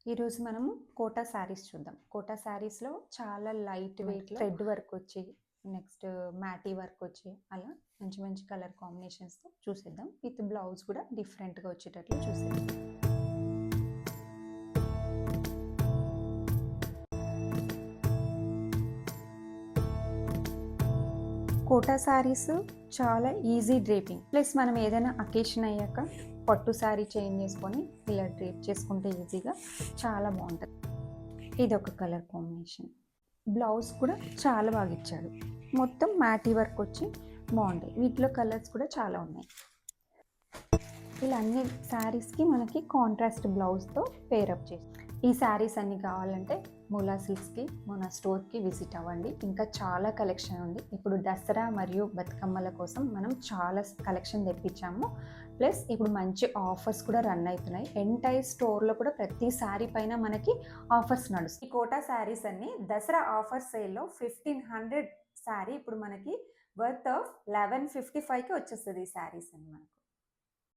ఈరోజు మనము కోటా శారీస్ చూద్దాం. కోటా శారీస్‌లో చాలా లైట్ వెయిట్‌లో థ్రెడ్ వర్క్ వచ్చి, నెక్స్ట్ మ్యాటీ వర్క్ వచ్చి, అలా మంచి మంచి కలర్ కాంబినేషన్స్‌తో చూసేద్దాం. విత్ బ్లౌజ్ కూడా డిఫరెంట్‌గా వచ్చేటట్లు చూసేద్దాం. కోటా శారీస్ చాలా ఈజీ డ్రేపింగ్. ప్లస్ మనం ఏదైనా అకేషన్ అయ్యాక పట్టు శారీ చేంజ్ చేసుకొని ఇలా డ్రేప్ చేసుకుంటే ఈజీగా చాలా బాగుంటుంది. ఇది ఒక కలర్ కాంబినేషన్. బ్లౌజ్ కూడా చాలా బాగా ఇచ్చాడు. మొత్తం మ్యాటీ వర్క్ వచ్చి బాగుంటాయి. వీటిలో కలర్స్ కూడా చాలా ఉన్నాయి. ఇలా అన్ని శారీస్కి మనకి కాంట్రాస్ట్ బ్లౌజ్తో పేరప్ చేసి, ఈ శారీస్ అన్నీ కావాలంటే మూలా సిల్క్స్కి మన స్టోర్కి విజిట్ అవ్వండి. ఇంకా చాలా కలెక్షన్ ఉంది. ఇప్పుడు దసరా మరియు బతుకమ్మల కోసం మనం చాలా కలెక్షన్ తెప్పించాము. ప్లస్ ఇప్పుడు మంచి ఆఫర్స్ కూడా రన్ అవుతున్నాయి. ఎంటైర్ స్టోర్లో కూడా ప్రతి శారీ పైన మనకి ఆఫర్స్ నడుస్తాయి. ఈ కోటా శారీస్ అన్ని దసరా ఆఫర్ సేల్లో 1500 శారీ ఇప్పుడు మనకి వర్త్ ఆఫ్ 1155కి వచ్చేస్తుంది ఈ శారీస్ అని మనకు.